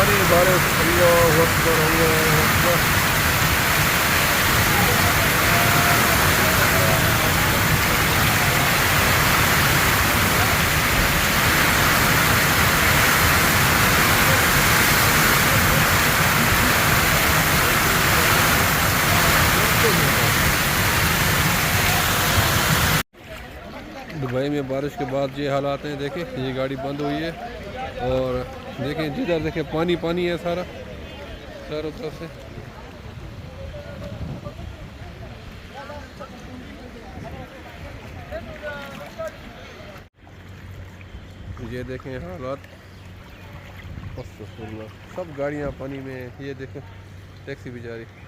भारी बारिश, अल्लाहु अकबर, अल्लाहु अकबर। दुबई में बारिश के बाद ये हालात हैं। देखें ये गाड़ी बंद हुई है और देखें जिधर देखें पानी पानी है सारा चारों तरफ से। ये देखें हालात, सब गाड़ियाँ पानी में हैं। ये देखें टैक्सी भी जा रही।